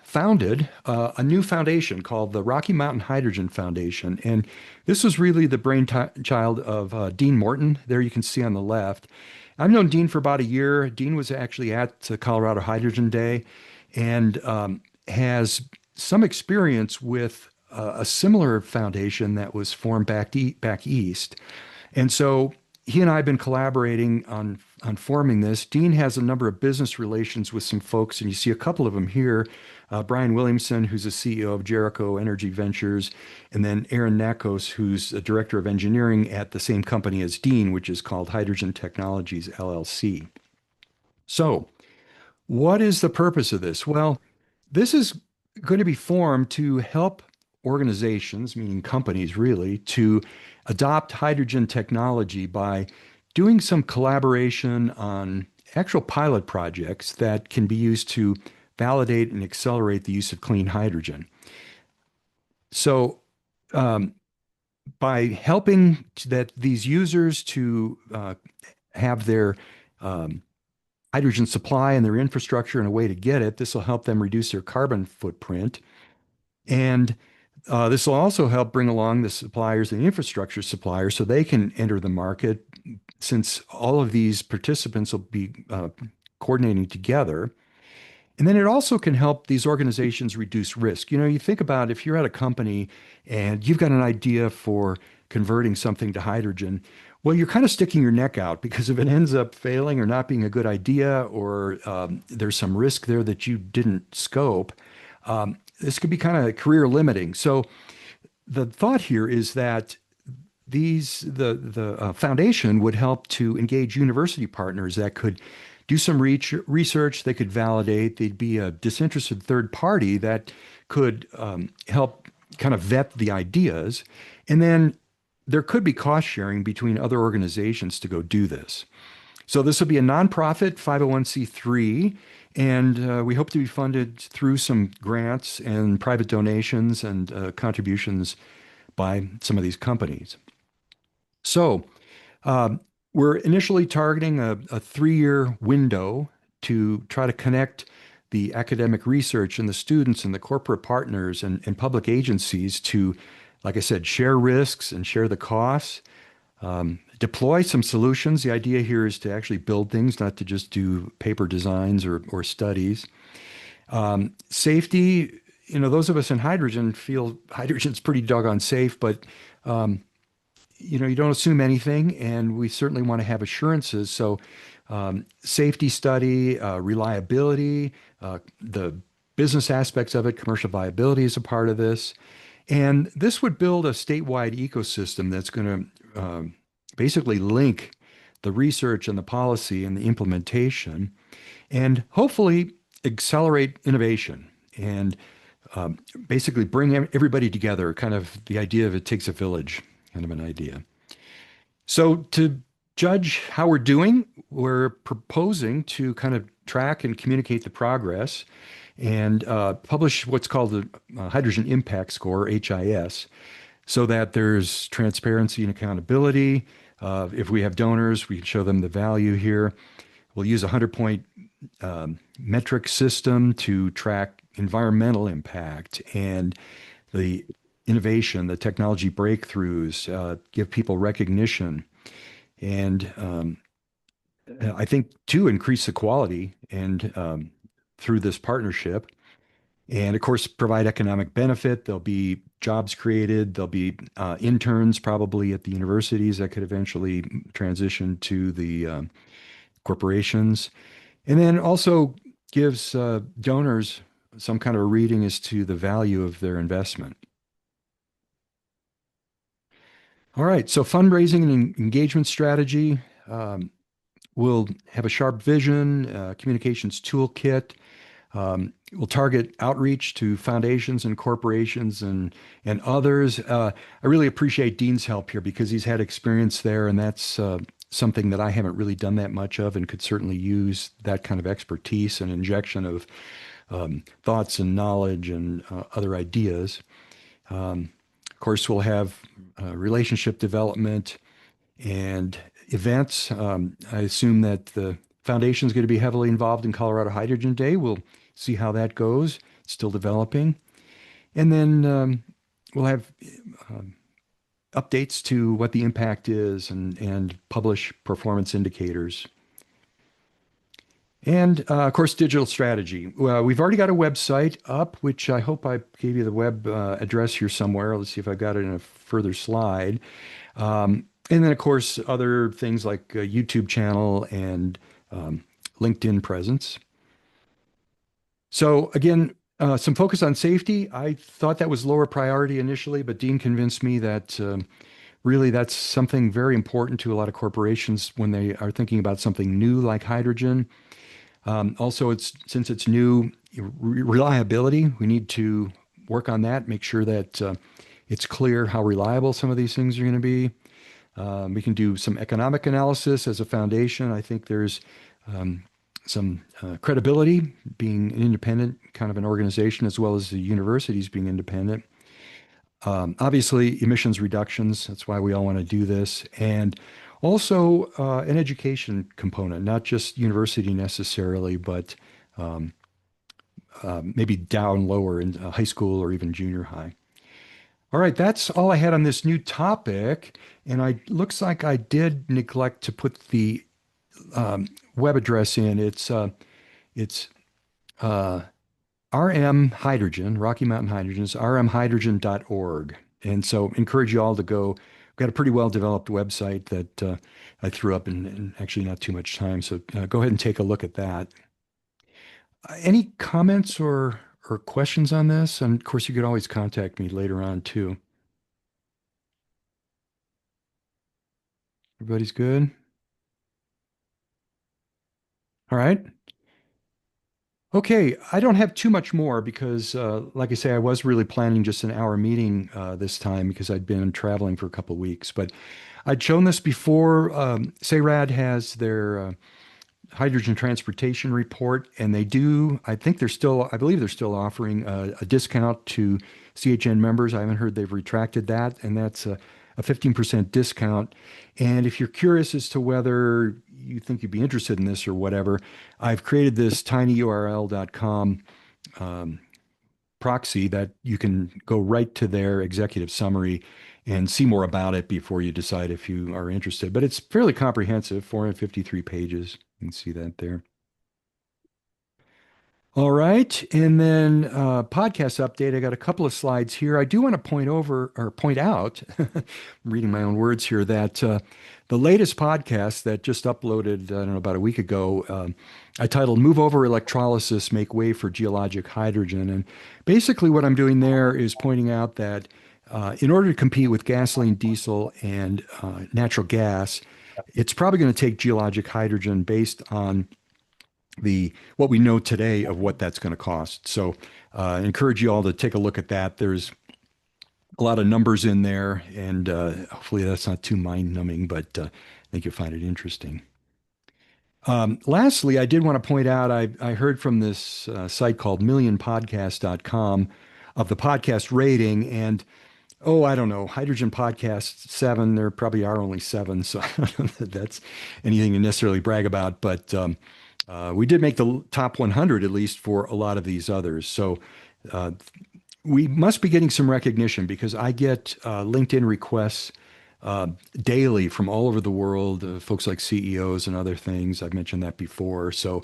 founded a new foundation called the Rocky Mountain Hydrogen Foundation. And this was really the brainchild of Dean Morton. There you can see on the left. I've known Dean for about a year. Dean was actually at Colorado Hydrogen Day and has some experience with a similar foundation that was formed back east. And so he and I have been collaborating on forming this. Dean has a number of business relations with some folks, and you see a couple of them here. Brian Williamson, who's the CEO of Jericho Energy Ventures, and then Aaron Nakos, who's a director of engineering at the same company as Dean, which is called Hydrogen Technologies, LLC. So what is the purpose of this? Well, this is going to be formed to help organizations, meaning companies really, to adopt hydrogen technology by doing some collaboration on actual pilot projects that can be used to validate and accelerate the use of clean hydrogen. So um, by helping these users to have their um, hydrogen supply and their infrastructure and a way to get it, this will help them reduce their carbon footprint. And this will also help bring along the suppliers and the infrastructure suppliers so they can enter the market, since all of these participants will be coordinating together. And then it also can help these organizations reduce risk. You think about if you're at a company and you've got an idea for converting something to hydrogen, well, you're kind of sticking your neck out, because if it ends up failing or not being a good idea, or there's some risk there that you didn't scope, this could be kind of career limiting. So the thought here is that the foundation would help to engage university partners that could do some research, they could validate, they'd be a disinterested third party that could help kind of vet the ideas. And then there could be cost sharing between other organizations to go do this. So this will be a nonprofit 501c3, and we hope to be funded through some grants and private donations and contributions by some of these companies. So we're initially targeting a 3-year window to try to connect the academic research and the students and the corporate partners and public agencies to, like I said, share risks and share the costs, deploy some solutions. The idea here is to actually build things, not to just do paper designs or studies. Safety, those of us in hydrogen feel hydrogen's pretty doggone safe, but you don't assume anything, and we certainly want to have assurances. So safety study, reliability, the business aspects of it, commercial viability is a part of this. And this would build a statewide ecosystem that's going to basically link the research and the policy and the implementation, and hopefully accelerate innovation and basically bring everybody together, kind of the idea of it takes a village kind of an idea. So to judge how we're doing, we're proposing to kind of track and communicate the progress and publish what's called the Hydrogen Impact Score, HIS, so that there's transparency and accountability. If we have donors, we can show them the value here. We'll use a 100-point metric system to track environmental impact and the innovation, the technology breakthroughs, give people recognition, and I think to increase the quality and through this partnership, and of course provide economic benefit. There'll be jobs created. There'll be interns probably at the universities that could eventually transition to the corporations, and then also gives donors some kind of a reading as to the value of their investment. All right, so fundraising and engagement strategy. We'll have a sharp vision, communications toolkit. We'll target outreach to foundations and corporations and others. I really appreciate Dean's help here because he's had experience there, and that's something that I haven't really done that much of, and could certainly use that kind of expertise and injection of thoughts and knowledge and other ideas. Of course, we'll have relationship development and events. I assume that the foundation is going to be heavily involved in Colorado Hydrogen Day. We'll see how that goes. It's still developing. And then we'll have updates to what the impact is and publish performance indicators. And of course, digital strategy. Well, we've already got a website up, which I hope I gave you the web address here somewhere. Let's see if I've got it in a further slide. And then, of course, other things like a YouTube channel and LinkedIn presence. So again, some focus on safety. I thought that was lower priority initially, but Dean convinced me that really that's something very important to a lot of corporations when they are thinking about something new like hydrogen. Also, since it's new, reliability, we need to work on that, make sure that it's clear how reliable some of these things are going to be. We can do some economic analysis as a foundation. I think there's some credibility being an independent kind of an organization, as well as the universities being independent. Obviously, emissions reductions. That's why we all want to do this. And also an education component, not just university necessarily, but maybe down lower in high school or even junior high. All right, that's all I had on this new topic. And I looks like I did neglect to put the web address in. It's RM Hydrogen, Rocky Mountain Hydrogen is rmhydrogen.org. And so encourage you all to go. We've got a pretty well developed website that I threw up in actually not too much time. So go ahead and take a look at that. Any comments or questions on this? And of course, you could always contact me later on too. Everybody's good? All right. Okay, I don't have too much more because, like I say, I was really planning just an hour meeting this time because I'd been traveling for a couple of weeks. But I'd shown this before. CRAD has their hydrogen transportation report, and they do. I believe they're still offering a discount to CHN members. I haven't heard they've retracted that, and that's a 15% discount. And if you're curious as to whether you think you'd be interested in this or whatever, I've created this tinyurl.com proxy that you can go right to their executive summary and see more about it before you decide if you are interested. But it's fairly comprehensive, 453 pages. You can see that there. All right. And then podcast update. I got a couple of slides here. I do want to point out, I'm reading my own words here, that the latest podcast that just uploaded, I don't know, about a week ago, I titled Move Over Electrolysis, Make Way for Geologic Hydrogen. And basically what I'm doing there is pointing out that in order to compete with gasoline, diesel, and natural gas, it's probably going to take geologic hydrogen based on what we know today of what that's going to cost. So I encourage you all to take a look at that. There's a lot of numbers in there, and hopefully that's not too mind-numbing, but I think you'll find it interesting. Lastly, I did want to point out, I heard from this site called millionpodcast.com of the podcast rating, and I don't know, Hydrogen Podcast 7, there probably are only 7, so I don't know that that's anything to necessarily brag about, but we did make the top 100 at least for a lot of these others. So we must be getting some recognition because I get LinkedIn requests daily from all over the world, folks like CEOs and other things. I've mentioned that before. So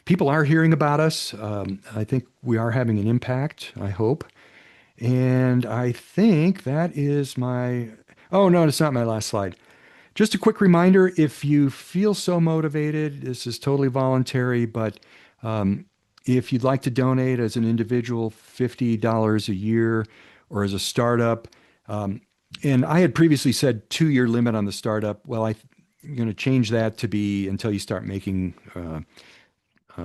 people are hearing about us. I think we are having an impact, I hope. And I think that is oh, no, it's not my last slide. Just a quick reminder, if you feel so motivated, this is totally voluntary, but if you'd like to donate as an individual, $50 a year, or as a startup, and I had previously said 2-year limit on the startup. Well, I'm going to change that to be until you start making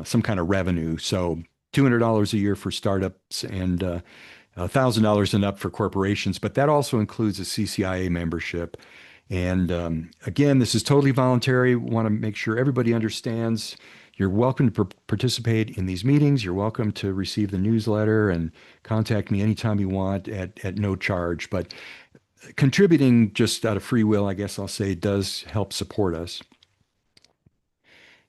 some kind of revenue. So $200 a year for startups and $1,000 and up for corporations, but that also includes a CCIA membership. And again, this is totally voluntary. We want to make sure everybody understands you're welcome to participate in these meetings. You're welcome to receive the newsletter and contact me anytime you want at no charge. But contributing just out of free will, I guess I'll say, does help support us.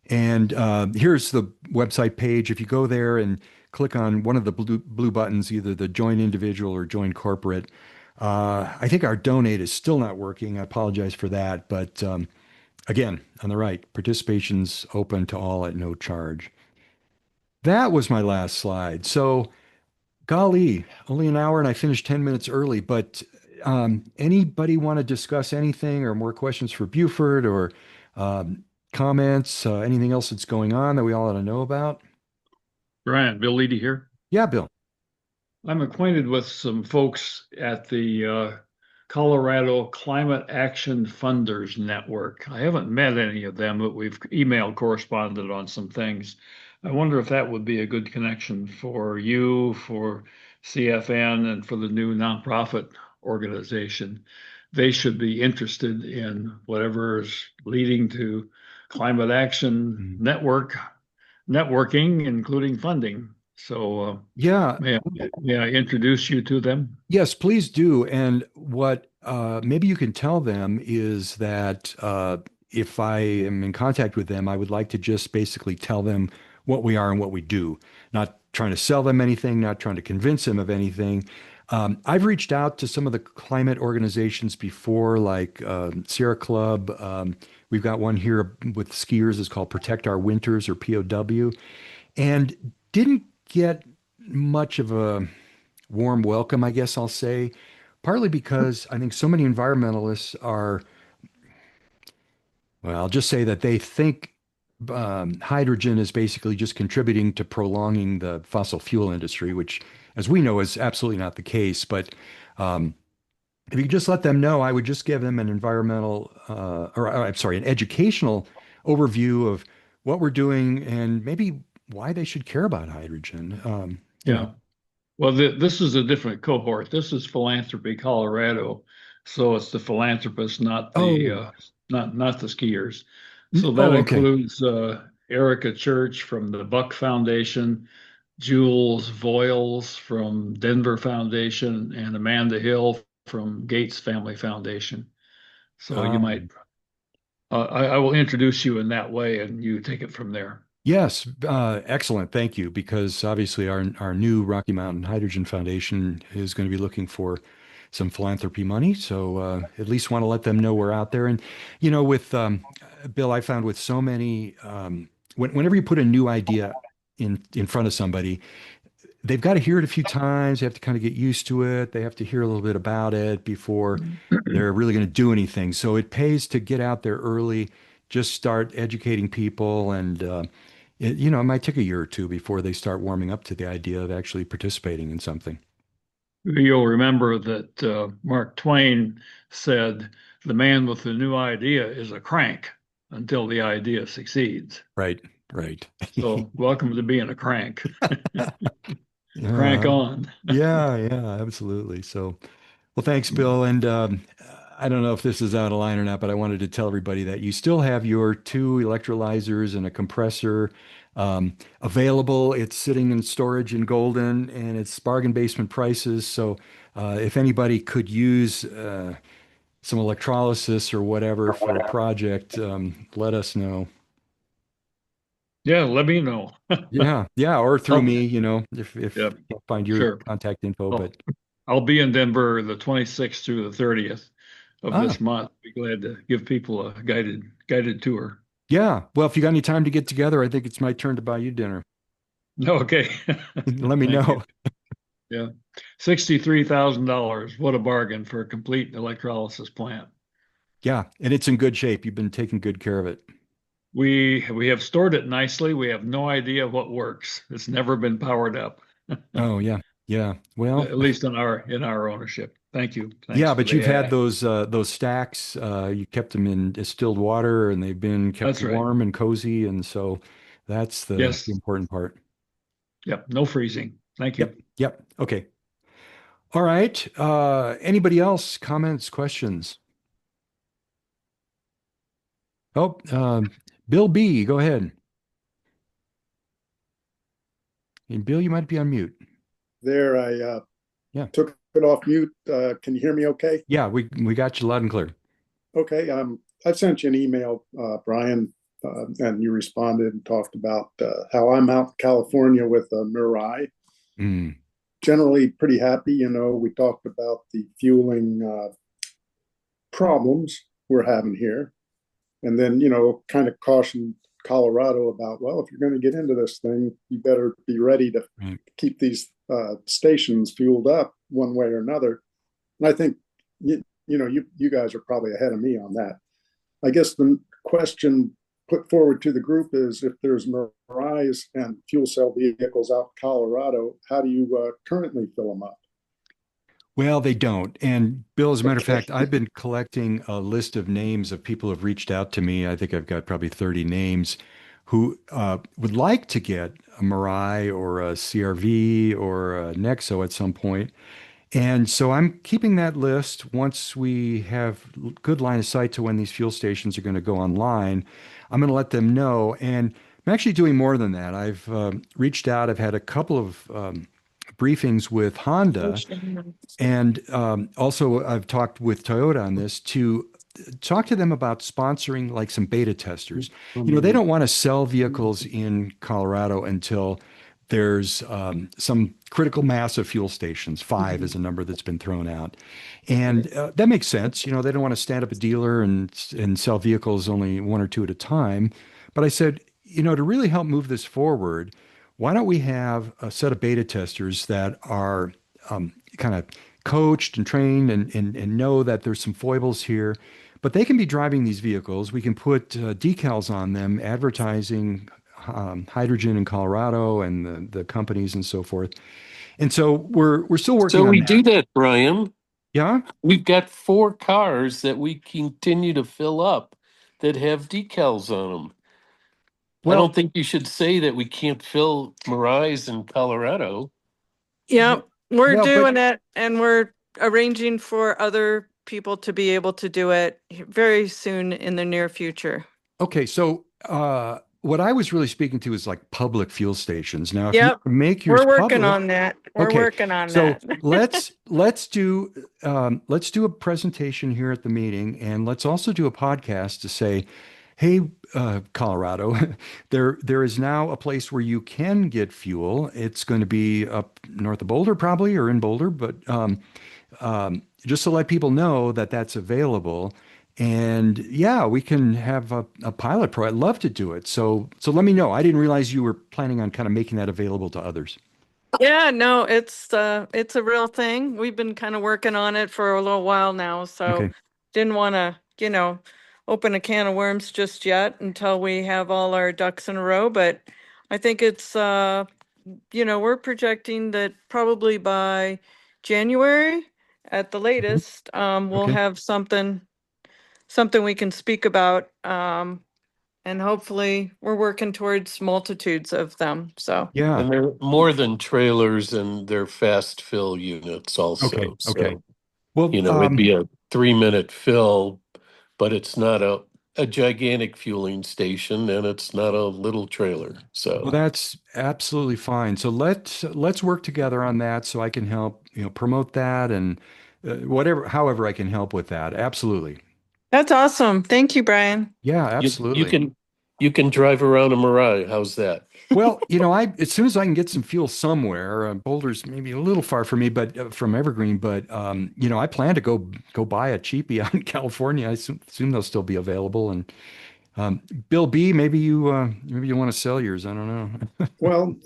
And here's the website page. If you go there and click on one of the blue buttons, either the join individual or join corporate, I think our donate is still not working. I apologize for that. But again, on the right, participation's open to all at no charge. That was my last slide. So, golly, only an hour and I finished 10 minutes early. But anybody want to discuss anything or more questions for Buford or comments, anything else that's going on that we all ought to know about? Brian, Bill Leedy here. Yeah, Bill. I'm acquainted with some folks at the Colorado Climate Action Funders Network. I haven't met any of them, but we've email corresponded on some things. I wonder if that would be a good connection for you, for CFN, and for the new nonprofit organization. They should be interested in whatever is leading to climate action networking, including funding. So Yeah, may I introduce you to them? yes, please do. And what maybe you can tell them is that if I am in contact with them, I would like to just basically tell them what we are and what we do, not trying to sell them anything, not trying to convince them of anything. I've reached out to some of the climate organizations before, like Sierra Club. We've got one here with skiers. It's called Protect Our Winters, or POW, and didn't get much of a warm welcome, I guess I'll say, partly because I think so many environmentalists are, well, I'll just say that they think hydrogen is basically just contributing to prolonging the fossil fuel industry, which, as we know, is absolutely not the case. But um, if you just let them know, I would just give them an environmental, I'm sorry, an educational overview of what we're doing and maybe why they should care about hydrogen. Yeah. Well, this is a different cohort. This is Philanthropy Colorado, so it's the philanthropists, not the Oh, not the skiers. So that oh, okay. includes Erica Church from the Buck Foundation, Jules Voiles from Denver Foundation, and Amanda Hill from Gates Family Foundation. So you might, Um, I will introduce you in that way, and you take it from there. Yes, excellent. Thank you. Because obviously, our new Rocky Mountain Hydrogen Foundation is going to be looking for some philanthropy money. So at least want to let them know we're out there. And with Bill, I found with so many, whenever you put a new idea in front of somebody, they've got to hear it a few times. They have to kind of get used to it. They have to hear a little bit about it before they're really going to do anything. So it pays to get out there early, just start educating people, and it might take a year or two before they start warming up to the idea of actually participating in something. You'll remember that Mark Twain said, "The man with the new idea is a crank until the idea succeeds." Right, right. So, welcome to being a crank. Crank Yeah, on. yeah, yeah, absolutely. So, well, thanks, Bill. And I don't know if this is out of line or not, but I wanted to tell everybody that you still have your two electrolyzers and a compressor available. It's sitting in storage in Golden, and it's bargain basement prices. So, if anybody could use some electrolysis or whatever for a project, let us know. Yeah, let me know. Yeah, yeah, or through I'll, me, if yeah, you can't find your sure. contact info. I'll, But I'll be in Denver the 26th through the 30th of ah, this month. Be glad to give people a guided tour. yeah. Well, if you got any time to get together, I think it's my turn to buy you dinner. Okay. Let me Thank you. know. Yeah. $63,000. What a bargain for a complete electrolysis plant. Yeah, and it's in good shape. You've been taking good care of it. We have stored it nicely. We have no idea what works. It's never been powered up, Oh, yeah. Yeah. Well, at least in our ownership. Thank you. Thanks yeah, for but you've the had those stacks. You kept them in distilled water and they've been kept That's right. warm and cozy. And so that's the Yes. important part. Yep. No freezing. Thank you. Yep. Yep. Okay. All right. Anybody else? Comments, questions? Oh, Bill B, go ahead. And Bill, you might be on mute. There, I Yeah. took it off mute. Can you hear me okay? Yeah, we got you loud and clear. Okay. I sent you an email, Brian, and you responded and talked about how I'm out in California with Mirai. Mm, Generally pretty happy. We talked about the fueling problems we're having here. And then, kind of cautioned Colorado about, well, if you're going to get into this thing, you better be ready to right. keep these stations fueled up one way or another. And I think you guys are probably ahead of me on that. I guess the question put forward to the group is if there's Mirais and fuel cell vehicles out in Colorado, how do you currently fill them up? Well, they don't. And Bill, as a matter of Okay. fact, I've been collecting a list of names of people who have reached out to me. I think I've got probably 30 names who would like to get a Mirai or a CRV or a Nexo at some point. And so I'm keeping that list. Once we have good line of sight to when these fuel stations are going to go online, I'm going to let them know. And I'm actually doing more than that. I've reached out. I've had a couple of briefings with Honda, and also I've talked with Toyota on this to talk to them about sponsoring like some beta testers. They don't want to sell vehicles in Colorado until there's some critical mass of fuel stations. Five is a number that's been thrown out, and that makes sense. They don't want to stand up a dealer and sell vehicles only one or two at a time. But I said, to really help move this forward, why don't we have a set of beta testers that are kind of coached and trained and know that there's some foibles here, but they can be driving these vehicles. We can put decals on them advertising hydrogen in Colorado and the companies and so forth. And so we're still working So on we that. do that, Brian. Yeah. We've got 4 cars that we continue to fill up that have decals on them. I Well, don't think you should say that we can't fill Mirais in Colorado. Yep, we're well, but doing it, and we're arranging for other people to be able to do it very soon in the near future. okay. So what I was really speaking to is like public fuel stations. Now, if you Yep, make yours we're working public, on that. We're okay. working on So that. let's do a presentation here at the meeting, and let's also do a podcast to say, hey, Colorado, there is now a place where you can get fuel. It's going to be up north of Boulder, probably, or in Boulder, but just to let people know that that's available. And yeah, we can have a pilot pro. I'd love to do it. So let me know. I didn't realize you were planning on kind of making that available to others. Yeah, no, it's a real thing. We've been kind of working on it for a little while now, so Okay. didn't want to, open a can of worms just yet until we have all our ducks in a row, but I think it's we're projecting that probably by January at the Mhm. latest, we'll Okay. have something we can speak about. And hopefully we're working towards multitudes of them. So Yeah. And they're more than trailers, and they're fast fill units Okay. also. Okay. So, Well, it'd be a 3-minute fill, but it's not a gigantic fueling station, and it's not a little trailer. well, So that's absolutely fine. So let's work together on that so I can help, promote that and however I can help with that. Absolutely. that's awesome. Thank you, Brian. Yeah, you absolutely. can drive around a Mirai. How's that? Well, I as soon as I can get some fuel somewhere, Boulder's maybe a little far from me, but from Evergreen, but I plan to go buy a cheapie out in California. I assume they'll still be available. And Bill B, maybe you want to sell yours. I don't know. Well,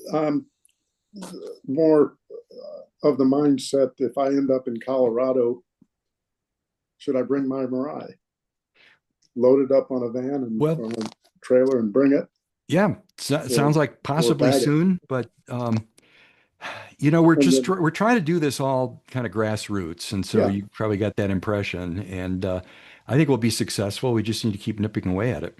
more of the mindset, if I end up in Colorado, should I bring my Mirai? Load it up on a van and Well, on a trailer and bring it, yeah, or sounds like or possibly bag it. soon, but we're And just then, we're trying to do this all kind of grassroots, and so yeah, you probably got that impression. And I think we'll be successful. We just need to keep nipping away at it.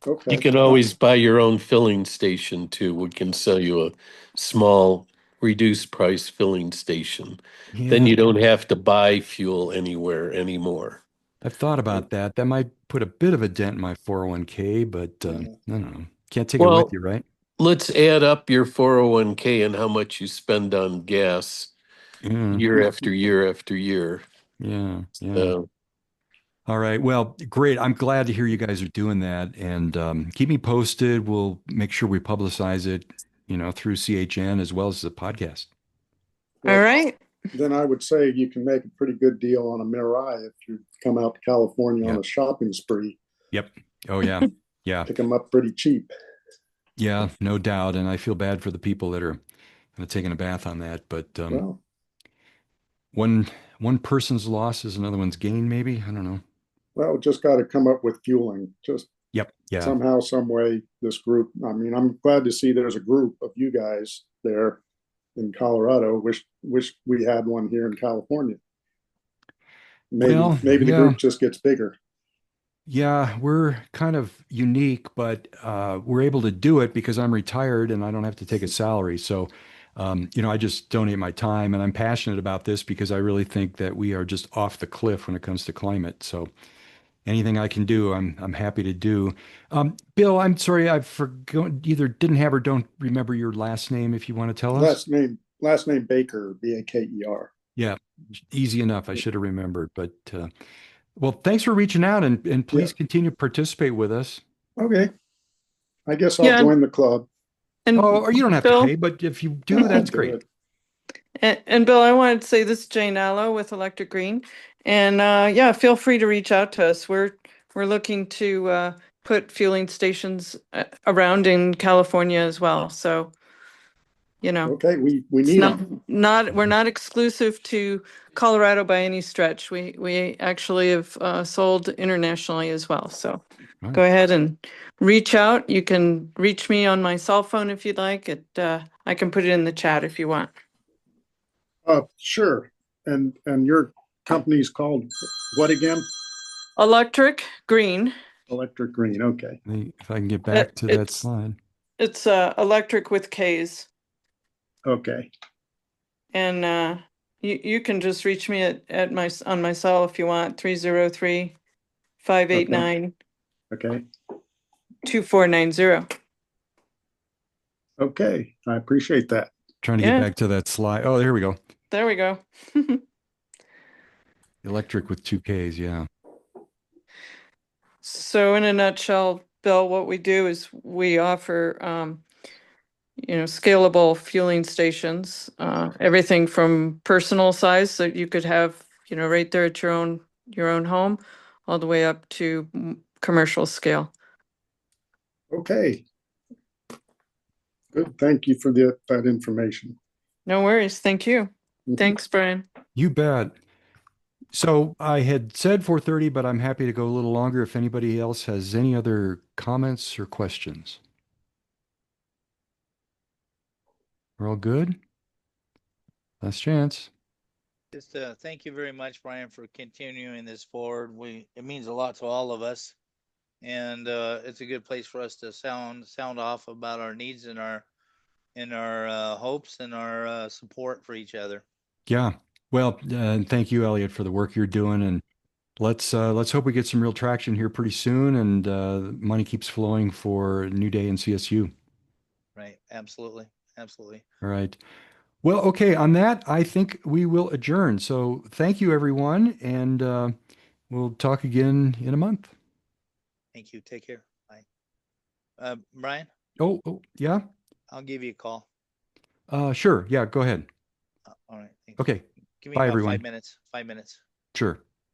You okay. can always buy your own filling station too. We can sell you a small reduced price filling station. Then Yeah, you don't have to buy fuel anywhere anymore. I've thought about that. That might put a bit of a dent in my 401k, but Yeah. I don't know. Can't take it with Well, you, right? let's add up your 401k and how much you spend on gas Yeah, year after year after year. yeah, yeah. So All right. Well, great. I'm glad to hear you guys are doing that, and keep me posted. We'll make sure we publicize it, through CHN as well as the podcast. All Well, right. then I would say you can make a pretty good deal on a Mirai if you come out to California on Yeah. a shopping spree. Yep. Oh yeah. Yeah. Pick them up pretty cheap. Yeah, no doubt. And I feel bad for the people that are kind of taking a bath on that. But Well, one one person's loss is another one's gain, maybe. I don't know. just got to come up with fueling. Just Yep. Yeah. somehow, some way, this group. I mean, I'm glad to see there's a group of you guys there in Colorado. Wish we had one here in California. Maybe Well, maybe the yeah. group just gets bigger. Yeah, we're kind of unique, but we're able to do it because I'm retired and I don't have to take a salary. So, I just donate my time, and I'm passionate about this because I really think that we are just off the cliff when it comes to climate. So, anything I can do, I'm happy to do. Bill, I'm sorry, I've forgotten, either didn't have or don't remember your last name if you want to tell us. Last name Baker, Baker. Yeah, easy enough. I should have remembered. But well, thanks for reaching out and Yeah. please continue to participate with us. Okay. I guess I'll Yeah, join the club. and Oh, or you don't have to Bill, pay, but if you do, I'll that's do great. it. and Bill, I wanted to say this is Jane Allo with Electric Green, and yeah, feel free to reach out to us. We're looking to put fueling stations around in California as well. So, you know, Okay, we it's need them. not we're not exclusive to Colorado by any stretch. We actually have sold internationally as well. So All go right. ahead and reach out. You can reach me on my cell phone if you'd like. I can put it in the chat if you want. Sure. And your company's called what again? Electric Green. Electric Green. Okay. If I can get back to that It's slide. electric with K's. Okay. And you can just reach me at my on my cell if you want, 303-589-2490. Okay. Okay. Okay. I appreciate that. Trying to get back to that slide. Oh, there we go. There we go. Electric with 2Ks. Yeah. So in a nutshell, Bill, what we do is we offer scalable fueling stations, everything from personal size that you could have, right there at your own home, all the way up to commercial scale. Okay. Good. Thank you for that information. No worries. Thank you. Thanks, Brian. You bet. So I had said 4:30, but I'm happy to go a little longer if anybody else has any other comments or questions. We're all good? Last chance. Just thank you very much, Brian, for continuing this forward. It means a lot to all of us, and it's a good place for us to sound off about our needs and our hopes and our support for each other. Yeah. Well, and thank you, Elliot, for the work you're doing, and let's hope we get some real traction here pretty soon, and money keeps flowing for New Day and CSU. Right. Absolutely. Absolutely. All right. Well, okay. On that, I think we will adjourn. So thank you, everyone, and we'll talk again in a month. Thank you. Take care. Bye. Brian, Oh, yeah. I'll give you a call. Sure. Yeah. Go ahead. All right. Thanks. Okay. Give me Bye, about everyone. 5 minutes. 5 minutes. Sure.